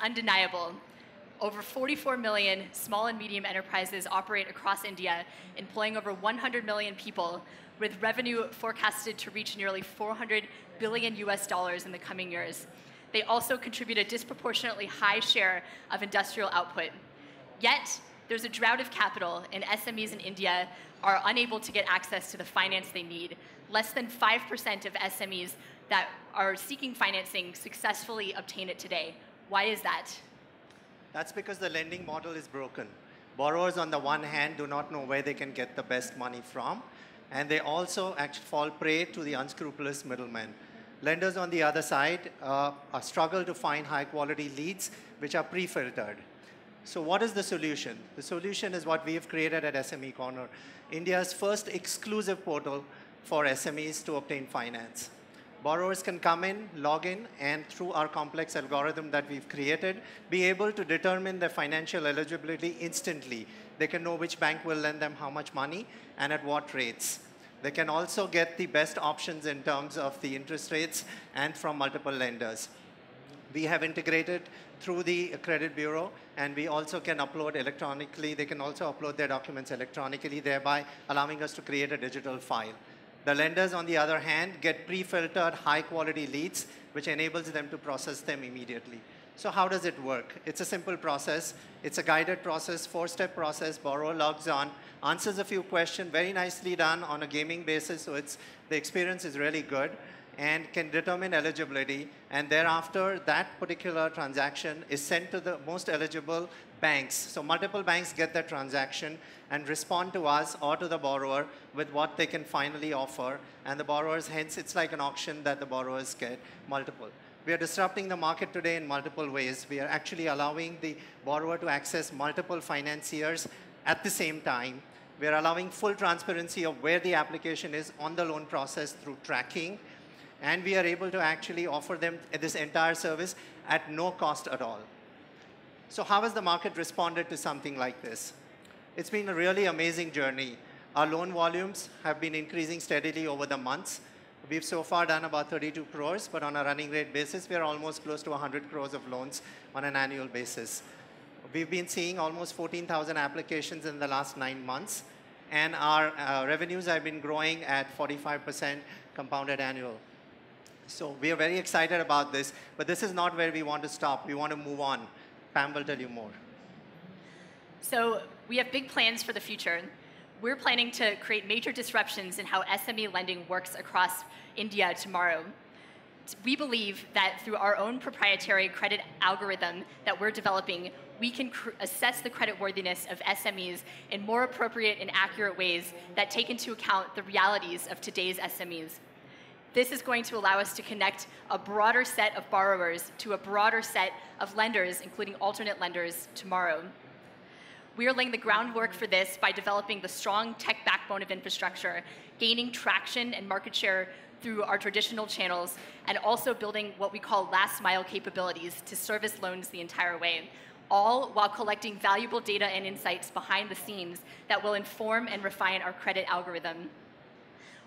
undeniable. Over 44 million small and medium enterprises operate across India, employing over 100 million people, with revenue forecasted to reach nearly 400 billion US dollars in the coming years. They also contribute a disproportionately high share of industrial output. Yet, there's a drought of capital, and SMEs in India are unable to get access to the finance they need. Less than 5% of SMEs that are seeking financing successfully obtain it today. Why is that? That's because the lending model is broken. Borrowers, on the one hand, do not know where they can get the best money from, and they also actually fall prey to the unscrupulous middlemen. Lenders, on the other side, struggle to find high-quality leads, which are pre-filtered. So what is the solution? The solution is what we have created at SME Corner, India's first exclusive portal for SMEs to obtain finance. Borrowers can come in, log in, and through our complex algorithm that we've created, be able to determine their financial eligibility instantly. They can know which bank will lend them how much money and at what rates. They can also get the best options in terms of the interest rates and from multiple lenders. We have integrated through the credit bureau, and we also can upload electronically. They can also upload their documents electronically, thereby allowing us to create a digital file. The lenders, on the other hand, get pre-filtered high-quality leads, which enables them to process them immediately. So how does it work? It's a simple process. It's a guided process, 4-step process. Borrower logs on, answers a few questions, very nicely done on a gaming basis, so the experience is really good, and can determine eligibility. And thereafter, that particular transaction is sent to the most eligible banks. So multiple banks get that transaction and respond to us or to the borrower with what they can finally offer. And the borrowers, hence, it's like an auction that the borrowers get multiple. We are disrupting the market today in multiple ways. We are actually allowing the borrower to access multiple financiers at the same time. We are allowing full transparency of where the application is on the loan process through tracking. And we are able to actually offer them this entire service at no cost at all. So how has the market responded to something like this? It's been a really amazing journey. Our loan volumes have been increasing steadily over the months. We've so far done about 32 crores, but on a running rate basis, we are almost close to 100 crores of loans on an annual basis. We've been seeing almost 14,000 applications in the last 9 months, and our revenues have been growing at 45% compounded annual. So we are very excited about this, but this is not where we want to stop. We want to move on. Pam will tell you more. So we have big plans for the future. We're planning to create major disruptions in how SME lending works across India tomorrow. We believe that through our own proprietary credit algorithm that we're developing, we can assess the creditworthiness of SMEs in more appropriate and accurate ways that take into account the realities of today's SMEs. This is going to allow us to connect a broader set of borrowers to a broader set of lenders, including alternate lenders, tomorrow. We are laying the groundwork for this by developing the strong tech backbone of infrastructure, gaining traction and market share through our traditional channels, and also building what we call last-mile capabilities to service loans the entire way, all while collecting valuable data and insights behind the scenes that will inform and refine our credit algorithm.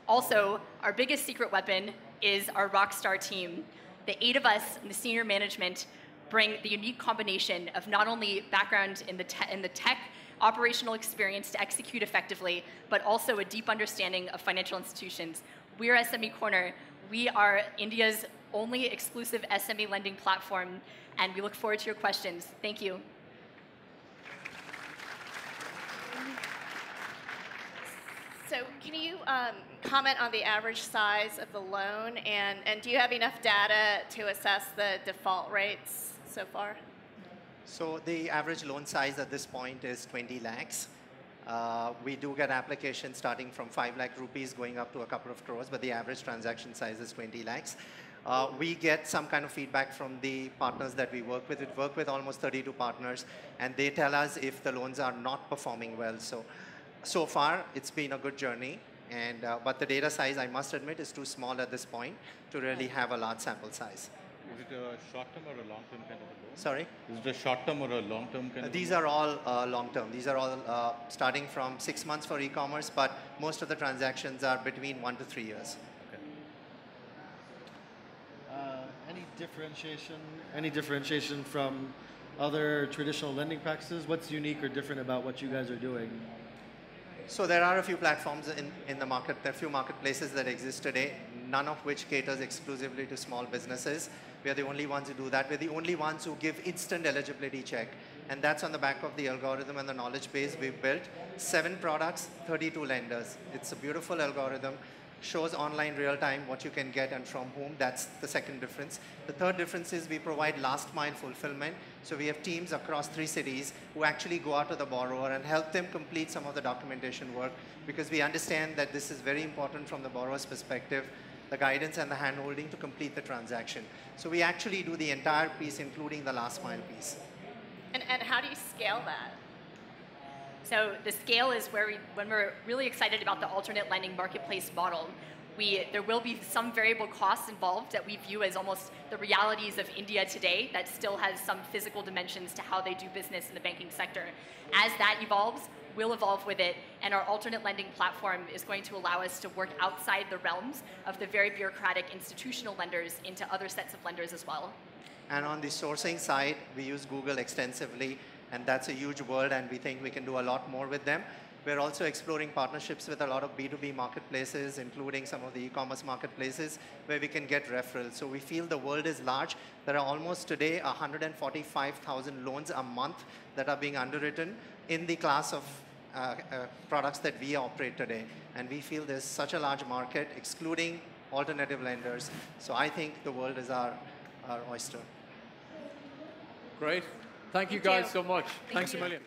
Also, our biggest secret weapon is our rockstar team. The 8 of us in the senior management bring the unique combination of not only background in the tech operational experience to execute effectively, but also a deep understanding of financial institutions. We're SME Corner. We are India's only exclusive SME lending platform, and we look forward to your questions. Thank you. So can you comment on the average size of the loan, and do you have enough data to assess the default rates so far? So the average loan size at this point is 20 lakhs. We do get applications starting from 5 lakh rupees going up to a couple of crores, but the average transaction size is 20 lakhs. We get some kind of feedback from the partners that we work with. We work with almost 32 partners, and they tell us if the loans are not performing well. So far, it's been a good journey, but the data size, I must admit, is too small at this point to really have a large sample size. Is it a short-term or a long-term kind of a loan? Sorry? Is it a short-term or a long-term kind of These are all long-term. These are all starting from 6 months for e-commerce, but most of the transactions are between 1 to 3 years. Any any differentiation from other traditional lending practices? What's unique or different about what you guys are doing? So there are a few platforms in the market, there are a few marketplaces that exist today, none of which caters exclusively to small businesses. We are the only ones who do that. We're the only ones who give instant eligibility check. And that's on the back of the algorithm and the knowledge base we've built. 7 products, 32 lenders. It's a beautiful algorithm. Shows online real time what you can get and from whom. That's the second difference. The third difference is we provide last mile fulfillment. So we have teams across 3 cities who actually go out to the borrower and help them complete some of the documentation work, because we understand that this is very important from the borrower's perspective, the guidance and the hand-holding to complete the transaction. So we actually do the entire piece, including the last mile piece. And how do you scale that? So the scale is where when we're really excited about the alternate lending marketplace model, there will be some variable costs involved that we view as almost the realities of India today that still has some physical dimensions to how they do business in the banking sector. As that evolves, we'll evolve with it, and our alternate lending platform is going to allow us to work outside the realms of the very bureaucratic institutional lenders into other sets of lenders as well. And on the sourcing side, we use Google extensively, and that's a huge world, and we think we can do a lot more with them. We're also exploring partnerships with a lot of B2B marketplaces, including some of the e-commerce marketplaces, where we can get referrals. So we feel the world is large. There are almost today 145,000 loans a month that are being underwritten in the class of products that we operate today. And we feel there's such a large market, excluding alternative lenders. So I think the world is our oyster. Great. Thank you guys so much. Thanks a million.